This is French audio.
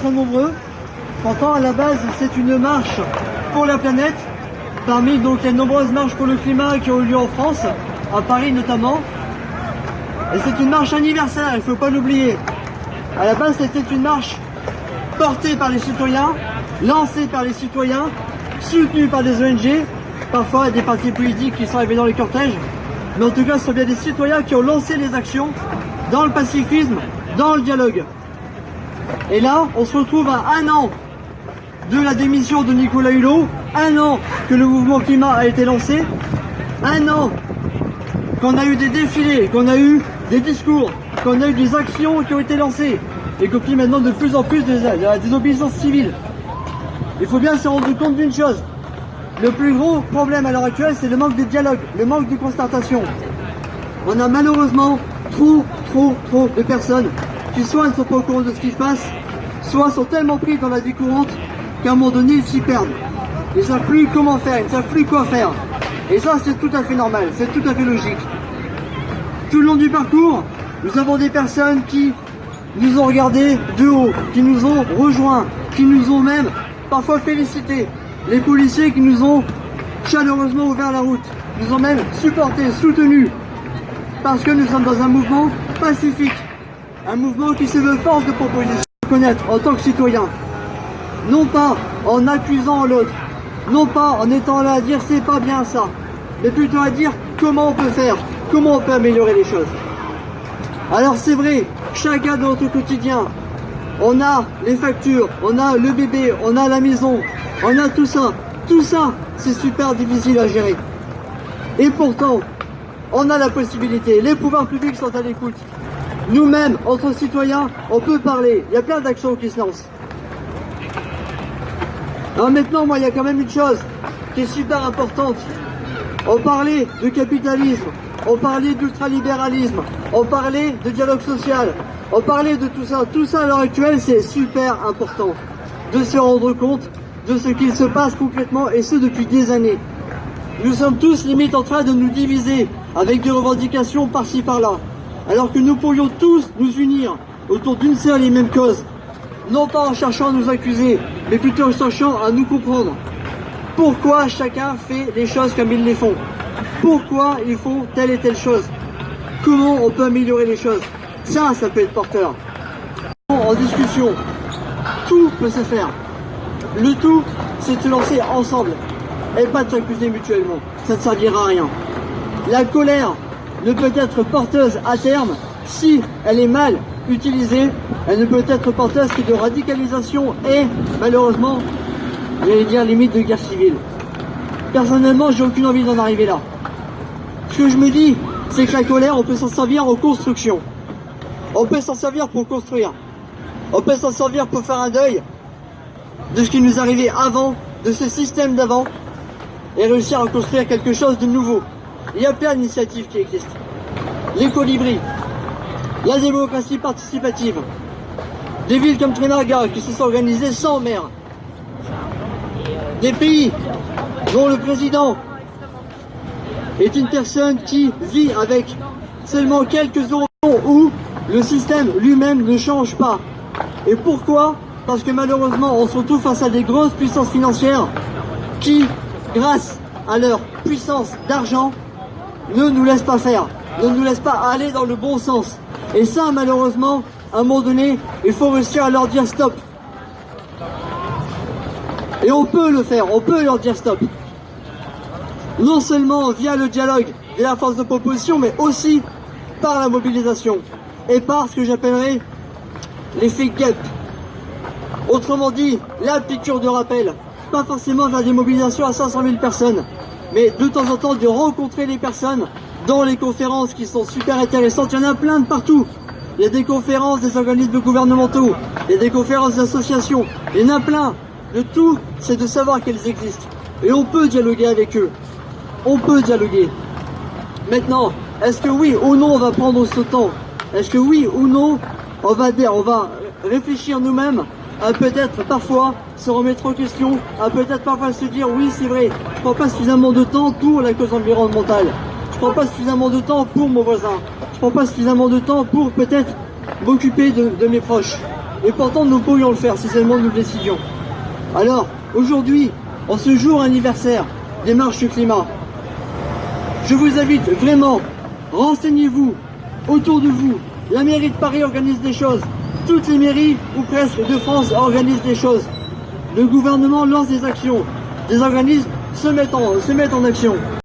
très nombreux. Pourtant, à la base, c'est une marche pour la planète, parmi donc les nombreuses marches pour le climat qui ont eu lieu en France, à Paris notamment. Et c'est une marche anniversaire, il ne faut pas l'oublier. À la base, c'était une marche portée par les citoyens, lancée par les citoyens, soutenue par des ONG, parfois des partis politiques qui sont arrivés dans les cortèges. Mais en tout cas, ce sont bien des citoyens qui ont lancé les actions dans le pacifisme, dans le dialogue. Et là, on se retrouve à 1 an de la démission de Nicolas Hulot, 1 an que le mouvement climat a été lancé, 1 an qu'on a eu des défilés, qu'on a eu des discours, qu'on a eu des actions qui ont été lancées, et qu'on plie maintenant de plus en plus de la désobéissance civile. Il faut bien se rendre compte d'une chose. Le plus gros problème à l'heure actuelle, c'est le manque de dialogue, le manque de concertation. On a malheureusement trop de personnes qui soit ne sont pas au courant de ce qui se passe, soit sont tellement pris dans la vie courante qu'à un moment donné, ils s'y perdent. Ils ne savent plus comment faire, ils ne savent plus quoi faire. Et ça, c'est tout à fait normal, c'est tout à fait logique. Tout le long du parcours, nous avons des personnes qui nous ont regardés de haut, qui nous ont rejoints, qui nous ont même parfois félicités. Les policiers qui nous ont chaleureusement ouvert la route, nous ont même supportés, soutenus, parce que nous sommes dans un mouvement pacifique, un mouvement qui se veut force de proposition, connaître en tant que citoyen, non pas en accusant l'autre, non pas en étant là à dire c'est pas bien ça, mais plutôt à dire comment on peut faire, comment on peut améliorer les choses. Alors c'est vrai, chacun dans notre quotidien, on a les factures, on a le bébé, on a la maison, on a tout ça c'est super difficile à gérer. Et pourtant, on a la possibilité, les pouvoirs publics sont à l'écoute. Nous-mêmes, entre citoyens, on peut parler, il y a plein d'actions qui se lancent. Alors maintenant, moi, il y a quand même une chose qui est super importante. On parlait de capitalisme, on parlait d'ultralibéralisme, on parlait de dialogue social, on parlait de tout ça. Tout ça à l'heure actuelle, c'est super important de se rendre compte de ce qu'il se passe concrètement, et ce depuis des années. Nous sommes tous limite en train de nous diviser avec des revendications par-ci par-là, alors que nous pourrions tous nous unir autour d'une seule et même cause, non pas en cherchant à nous accuser, mais plutôt en cherchant à nous comprendre. Pourquoi chacun fait les choses comme ils les font? Pourquoi ils font telle et telle chose? Comment on peut améliorer les choses? Ça peut être porteur. En discussion, tout peut se faire. Le tout, c'est de se lancer ensemble et pas de s'accuser mutuellement. Ça ne servira à rien. La colère ne peut être porteuse à terme si elle est mal utilisée. Elle ne peut être porteuse que de radicalisation et, malheureusement, j'allais dire limite de guerre civile. Personnellement, j'ai aucune envie d'en arriver là. Ce que je me dis, c'est que la colère, on peut s'en servir en construction. On peut s'en servir pour construire. On peut s'en servir pour faire un deuil de ce qui nous arrivait avant, de ce système d'avant, et réussir à construire quelque chose de nouveau. Il y a plein d'initiatives qui existent. Les colibris, la démocratie participative, des villes comme Trenaga qui se sont organisées sans maire, des pays dont le président est une personne qui vit avec seulement quelques euros, où le système lui-même ne change pas. Et pourquoi? Parce que malheureusement, on se retrouve face à des grosses puissances financières qui, grâce à leur puissance d'argent, ne nous laissent pas faire, ne nous laissent pas aller dans le bon sens. Et ça, malheureusement, à un moment donné, il faut réussir à leur dire stop. Et on peut le faire, on peut leur dire stop. Non seulement via le dialogue et la force de proposition, mais aussi par la mobilisation et par ce que j'appellerais l'effet GEP. Autrement dit, la piqûre de rappel. Pas forcément faire des mobilisations à 500 000 personnes, mais de temps en temps de rencontrer les personnes dans les conférences qui sont super intéressantes. Il y en a plein de partout. Il y a des conférences des organismes gouvernementaux, il y a des conférences d'associations, il y en a plein. Le tout, c'est de savoir qu'elles existent. Et on peut dialoguer avec eux. On peut dialoguer. Maintenant, est-ce que oui ou non on va prendre ce temps? Est-ce que oui ou non on va réfléchir nous-mêmes à peut-être parfois se remettre en question, à peut-être parfois se dire oui c'est vrai, je prends pas suffisamment de temps pour la cause environnementale, je prends pas suffisamment de temps pour mon voisin, je prends pas suffisamment de temps pour peut-être m'occuper de mes proches. Et pourtant, nous pourrions le faire si seulement nous le décidions. Alors, aujourd'hui, en ce jour anniversaire des marches du climat, je vous invite vraiment, renseignez-vous autour de vous. La mairie de Paris organise des choses. Toutes les mairies, ou presque, de France organisent des choses. Le gouvernement lance des actions. Des organismes se mettent en action.